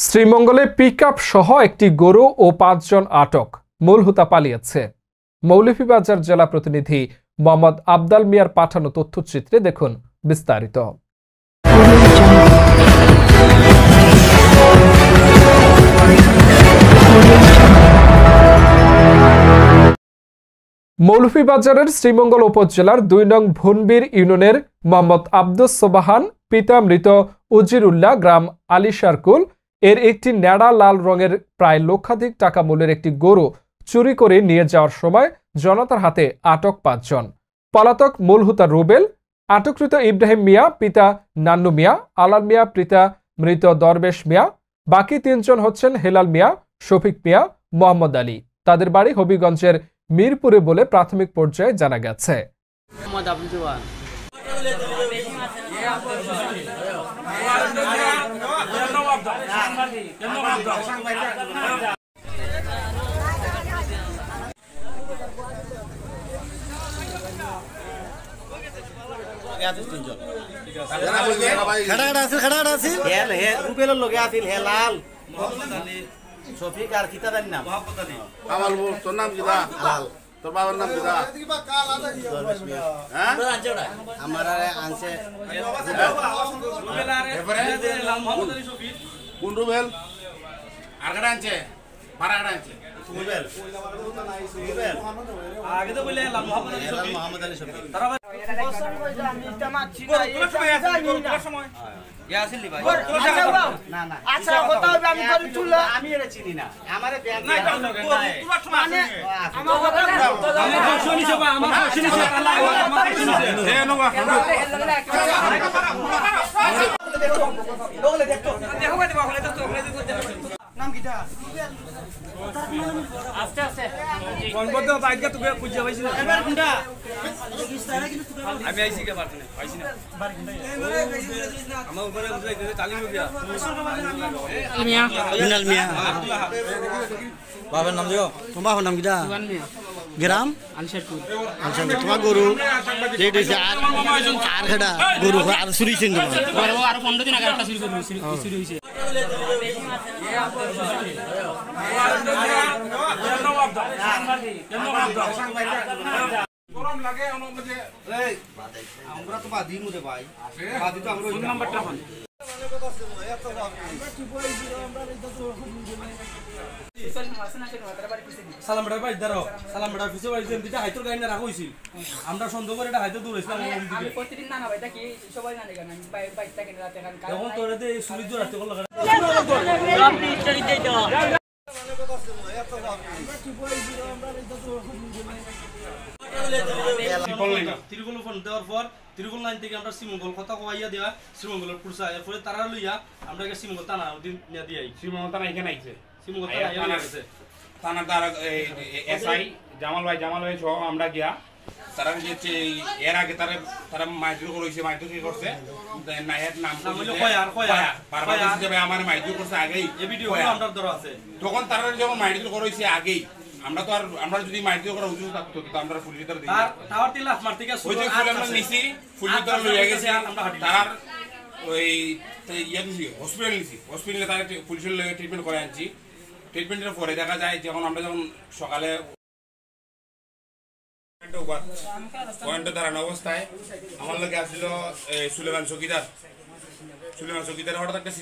শ্রীমঙ্গলে পিকআপ সহ একটি গরু ও ৫ জন আটক। মূল হুতা পালিয়েছে। মৌলভীবাজার জেলা প্রতিনিধি মোহাম্মদ আবদাল মিয়ার পাঠানো তথ্যচিত্রে দেখুন বিস্তারিত। মৌলভীবাজারের শ্রীমঙ্গল উপজেলার ২ নং ভুনবীর ইউনিয়নের মোহাম্মদ আব্দুস সোবাহান পিতা মৃত উজিরুল্লাহ গ্রাম আলিশারকুল এর একটি ন্যাড়া লাল রঙের প্রায় লক্ষাধিক টাকা মূল্যের একটি গরু চুরি করে নিয়ে যাওয়ার সময় জনতার হাতে আটক ৫ জন। পলাতক মূল হুতা রুবেল, আটককৃত ইব্রাহিম মিয়া পিতা নান্নু মিয়া, আলাল মিয়া পিতা মৃত দরবেশ মিয়া। বাকি ৩ জন হচ্ছেন হেলাল মিয়া, শফিক মিয়া, মোহাম্মদ আলী। তাদের বাড়ি হবিগঞ্জের মিরপুরে বলে প্রাথমিক পর্যায়ে জানা গেছে। শফিক আর কিতার নাম আমার তোর নাম কি দা তোর বাবার নাম কি দা হ্যাঁ আমার আনছে কোন রুবেল আর কাটা আনছে পাড়া কাটা আনছে রুবেল আগে তো বলে মোহাম্মদ আলী শফিক তারা আমি এটা চিনি না আমার আস্তে আস্তে আমি আইসি কে পারছি না পাইছি না আমার উপরে বুঝাইতে তালিম দিয়া মিনাল মিয়া বাবার নাম দিও তোমার নাম কিটা গ্রাম আনসারপুর তোমার গরু রেট হইছে আর খেডা গরু আর চুরি ছিন তোমার আর 15 দিন আগে একটা চুরি হইছে গরম লাগে অনুমতি এই আমরা তো বাদি মুদে ভাই বাদি তো আমরা ওই নাম্বারটা ফোন সালাম বেড়া ভাই দাঁড়াও সালাম বেড়া পিছে ভাই যেন দিটা হাইতর গাইনা রাখা হইছিল আমরা সন্দেহ করে এটা হাইতর দৌড়াইছিলাম আমি প্রতিদিন না ভাই কি সবাই জানে কেন আমি বাইকটা কিনে রাতে কারণ এখন তোরে দে সুলি দূর রাখতে বল আপনি স্টাডি দেই দাও তিরুগুল ফোন দেওয়ার পর তিরুগুল লাইন থেকে আমরা শ্রীমঙ্গল কথা কইয়া দেওয়া শ্রীমঙ্গলের পুরসা এরপরে তারা লইয়া আমরা শ্রীমঙ্গল থানা দিন নিয়ে দিই শ্রীমঙ্গল থানা এখানে আইছে শ্রীমঙ্গল থানা গেছে থানা দ্বারা এসআই জামাল ভাই সহ আমরা গিয়া তারা যে এর আগে তারা মাইজুর করেছে মাইজুর কি করছে নায়ের নাম বারবার হিসেবে আমার মাইজুর করছে আগেই এই ভিডিও আমরা ধরা আছে তখন তারা যখন মাইজুর করেছে আগেই আমরা তো আর আমরা যদি মাইজুর করা উচিত থাকতো তো আমরা পুলিশ ধরে দিই টাওয়ার তিন লাখ মার থেকে ওই যে ফুল আমরা নিছি পুলিশ ধরে লইয়া গেছে তার ওই ইয়া নিছি হসপিটালে তারা পুলিশের লগে ট্রিটমেন্ট করে আনছি ট্রিটমেন্টের পরে দেখা যায় যখন আমরা যখন সকালে পয়েন্টে দাঁড়ানো অবস্থায় আমার লগে আসছিল সুলেমান চকিদার হঠাৎ একটা